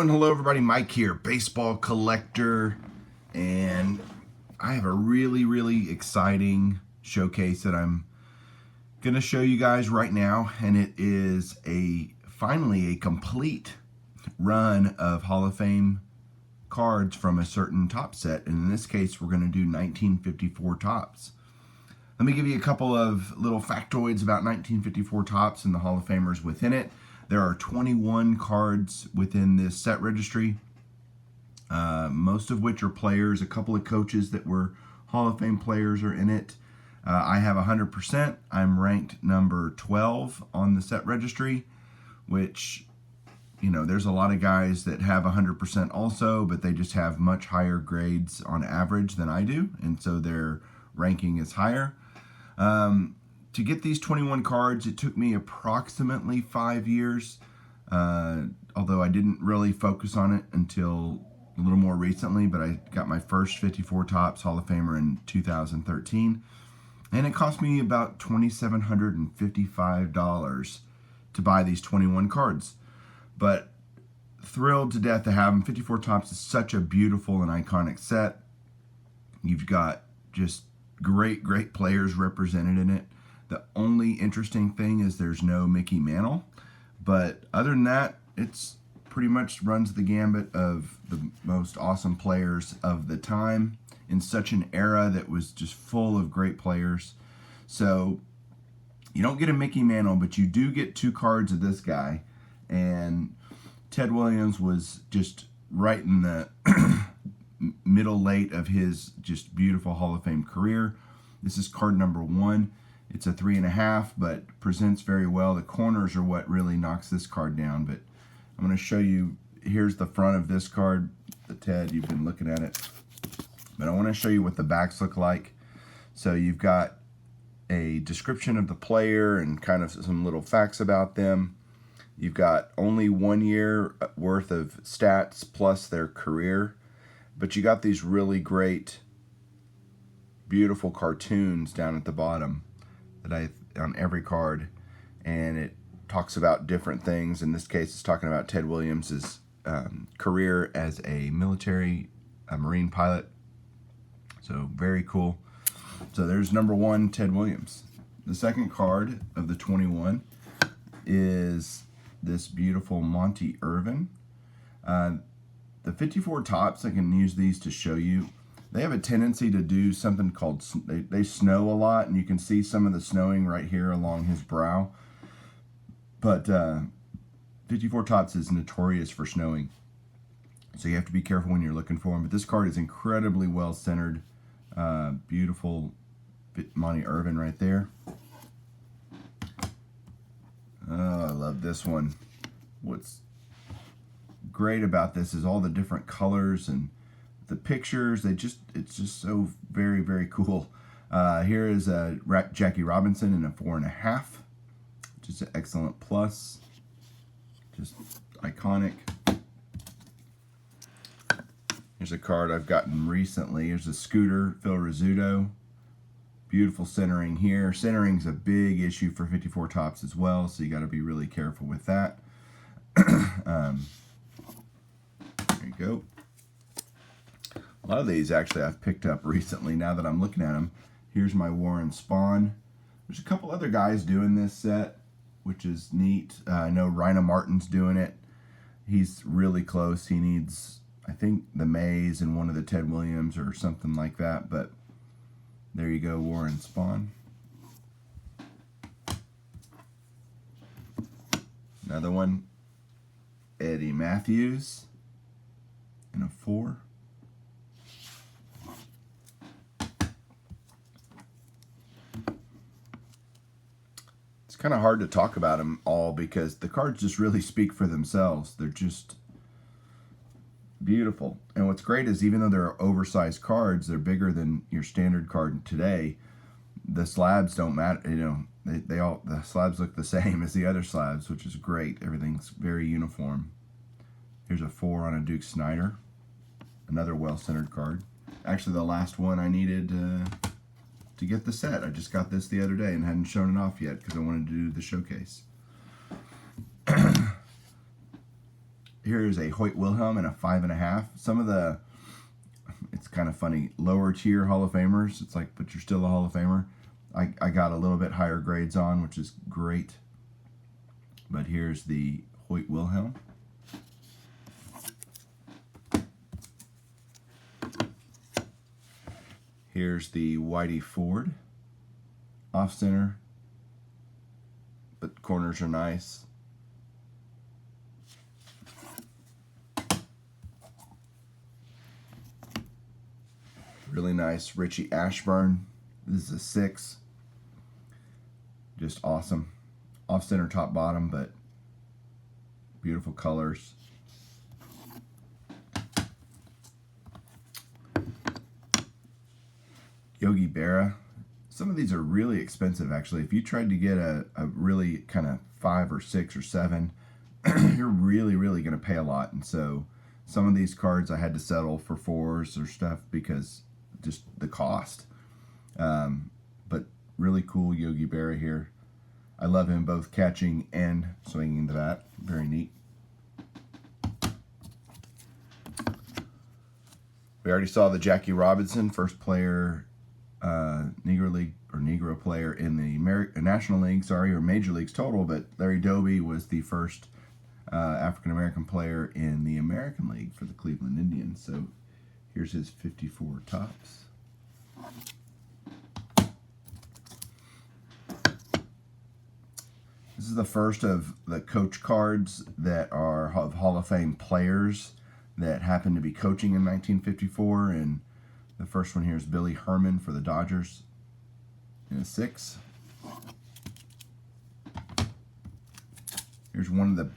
Yo and hello everybody, Mike here, baseball collector, and I have a really exciting showcase that I'm going to show you guys right now, and it is finally a complete run of Hall of Fame cards from a certain Topps set, and in this case we're going to do 1954 Topps. Let me give you a couple of little factoids about 1954 Topps and the Hall of Famers within it. There are 21 cards within this set registry, most of which are players. A couple of coaches that were Hall of Fame players are in it. I have 100%. I'm ranked number 12 on the set registry, which, you know, there's a lot of guys that have 100% also, but they just have much higher grades on average than I do, and so their ranking is higher. To get these 21 cards, it took me approximately 5 years, although I didn't really focus on it until a little more recently, but I got my first 54 Topps Hall of Famer in 2013, and it cost me about $2,755 to buy these 21 cards, but thrilled to death to have them. 54 Topps is such a beautiful and iconic set. You've got just great players represented in it. The only interesting thing is there's no Mickey Mantle, but other than that, it's pretty much runs the gambit of the most awesome players of the time in such an era that was just full of great players. So you don't get a Mickey Mantle, but you do get 2 cards of this guy, and Ted Williams was just right in the middle late of his just beautiful Hall of Fame career. This is card number 1. It's a 3.5, but presents very well. The corners are what really knocks this card down, but I'm going to show you. Here's the front of this card. The Ted, you've been looking at it, but I want to show you what the backs look like. So you've got a description of the player and kind of some little facts about them. You've got only 1 year worth of stats plus their career, but you got these really great, beautiful cartoons down at the bottom that on every card, and it talks about different things. In this case, it's talking about Ted Williams's career as a Marine pilot. So very cool. So there's number 1, Ted Williams. The second card of the 21 is this beautiful Monte Irvin. The 54 Topps, I can use these to show you. They have a tendency to do something called, they snow a lot, and you can see some of the snowing right here along his brow. But 54 Topps is notorious for snowing, so you have to be careful when you're looking for them. But this card is incredibly well centered. Beautiful Monte Irvin right there. Oh, I love this one. What's great about this is all the different colors and the pictures. It's just so very cool. Here is Jackie Robinson in a 4.5, which is an excellent plus. Just iconic. Here's a card I've gotten recently. Here's a Scooter, Phil Rizzuto. Beautiful centering here. Centering's a big issue for 54 Topps as well, so you got to be really careful with that. There you go. A lot of these actually I've picked up recently now that I'm looking at them. Here's my Warren Spahn. There's a couple other guys doing this set, which is neat. I know Rhina Martin's doing it. He's really close. He needs, I think, the Mays and one of the Ted Williams or something like that, but there you go, Warren Spahn. Another one, Eddie Matthews in a 4. It's kind of hard to talk about them all because the cards just really speak for themselves. They're just beautiful. And what's great is even though they're oversized cards, they're bigger than your standard card today. The slabs don't matter, you know, the slabs look the same as the other slabs, which is great. Everything's very uniform. Here's a 4 on a Duke Snider. Another well-centered card. Actually, the last one I needed to get the set. I just got this the other day and hadn't shown it off yet because I wanted to do the showcase. here is a Hoyt Wilhelm and a 5.5. Some of the, it's kind of funny, lower tier Hall of Famers, it's like, but you're still a Hall of Famer. I got a little bit higher grades on, which is great. But here's the Hoyt Wilhelm. Here's the Whitey Ford. Off center, but corners are nice. Really nice Richie Ashburn. This is a 6. Just awesome. Off center, top, bottom, but beautiful colors. Yogi Berra. Some of these are really expensive, actually. If you tried to get a really kind of 5 or 6 or 7, you're really going to pay a lot. And so some of these cards I had to settle for 4s or stuff because just the cost. But really cool Yogi Berra here. I love him both catching and swinging the bat. Very neat. We already saw the Jackie Robinson, first player, Negro League or Negro player in the National League, or Major Leagues total, but Larry Doby was the first African-American player in the American League for the Cleveland Indians. So here's his 54 Topps. This is the first of the coach cards that are of Hall of Fame players that happened to be coaching in 1954, and the first one here is Billy Herman for the Dodgers in a 6. Here's one of the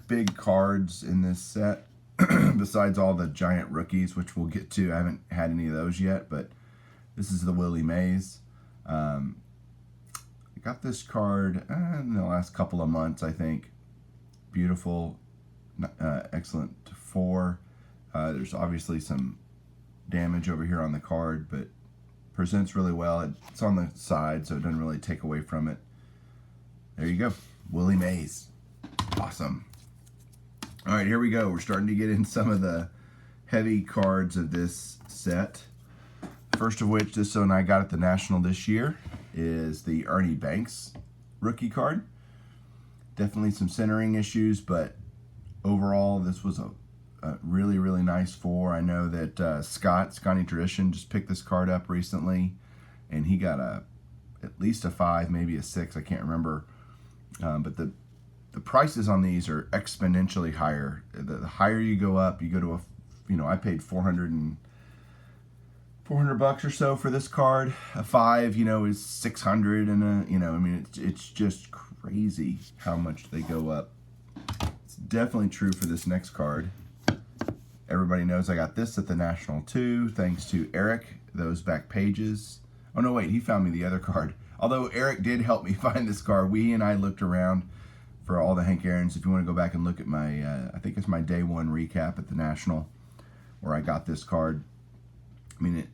big cards in this set, besides all the giant rookies, which we'll get to. I haven't had any of those yet, but this is the Willie Mays. I got this card in the last couple of months, I think. Beautiful, excellent 4. There's obviously some damage over here on the card, but presents really well. It's on the side, so it doesn't really take away from it. There you go, Willie Mays. Awesome. All right, here we go. We're starting to get in some of the heavy cards of this set. First of which, this one I got at the National this year, is the Ernie Banks rookie card. Definitely some centering issues, but overall this was a really nice 4. I know that Scotty Tradition just picked this card up recently, and he got at least a 5, maybe a 6. I can't remember. But the prices on these are exponentially higher. The higher you go up, you go to I paid $400 bucks or so for this card. A 5, is 600, and it's just crazy how much they go up. It's definitely true for this next card. Everybody knows I got this at the National too, thanks to Eric, those back pages. Oh no, wait, he found me the other card. Although Eric did help me find this card. We and I looked around for all the Hank Aaron's. If you want to go back and look at my, I think it's my day 1 recap at the National, where I got this card. I mean,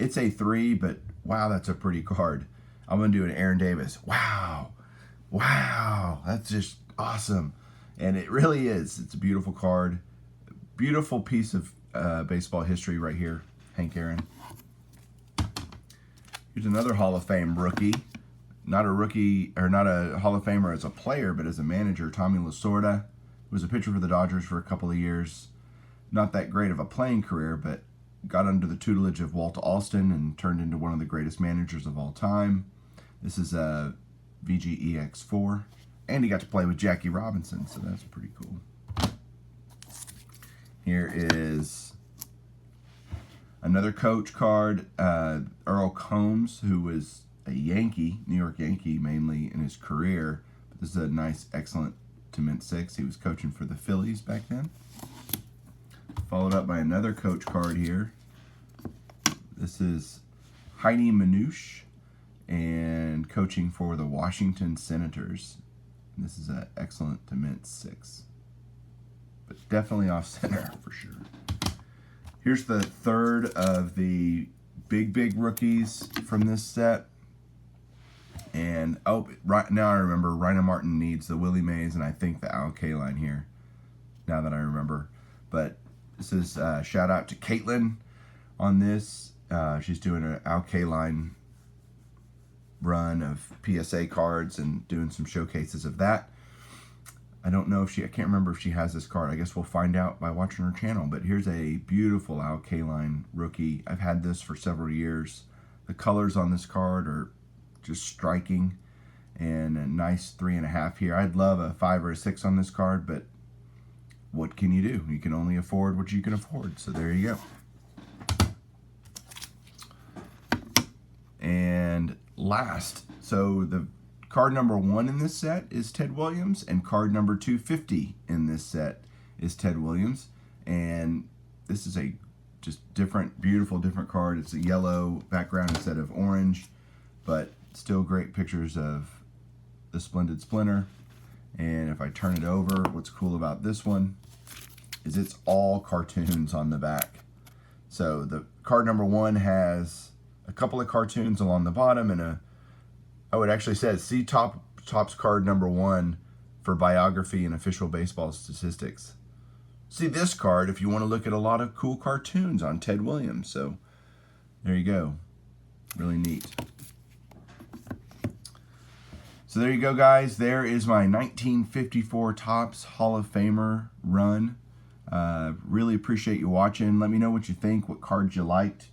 it's a 3, but wow, that's a pretty card. I'm going to do an Aaron Davis. Wow, that's just awesome. And it really is. It's a beautiful card. Beautiful piece of baseball history right here, Hank Aaron. Here's another Hall of Fame rookie. Not a rookie, or not a Hall of Famer as a player, but as a manager, Tommy Lasorda. Was a pitcher for the Dodgers for a couple of years. Not that great of a playing career, but got under the tutelage of Walt Alston and turned into one of the greatest managers of all time. This is a VGEX4. And he got to play with Jackie Robinson, so that's pretty cool. Here is another coach card, Earl Combs, who was a Yankee, New York Yankee mainly in his career. But this is a nice, excellent to mint 6. He was coaching for the Phillies back then. Followed up by another coach card here. This is Heidi Manouche, and coaching for the Washington Senators. This is an excellent to mint 6. But definitely off center for sure. Here's the third of the big rookies from this set. And right now I remember Rhino Martin needs the Willie Mays and I think the Kaline here. now that I remember. But this is shout out to Kaline on this. She's doing an Kaline run of PSA cards and doing some showcases of that. I don't know if I can't remember if she has this card. I guess we'll find out by watching her channel. But here's a beautiful Kaline rookie. I've had this for several years. The colors on this card are just striking, and a nice 3.5 here. I'd love a 5 or a 6 on this card, but what can you do? You can only afford what you can afford. So there you go. And last, so the card number 1 in this set is Ted Williams, and card number 250 in this set is Ted Williams. And this is a just different, beautiful, different card. It's a yellow background instead of orange, but still great pictures of the Splendid Splinter. And if I turn it over, what's cool about this one is it's all cartoons on the back. So the card number 1 has a couple of cartoons along the bottom, and it actually says, see Topps card number 1 for biography and official baseball statistics. See this card if you want to look at a lot of cool cartoons on Ted Williams. So there you go. Really neat. So there you go, guys. There is my 1954 Topps Hall of Famer run. Really appreciate you watching. Let me know what you think, what cards you liked,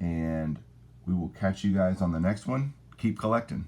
and we will catch you guys on the next one. Keep collecting.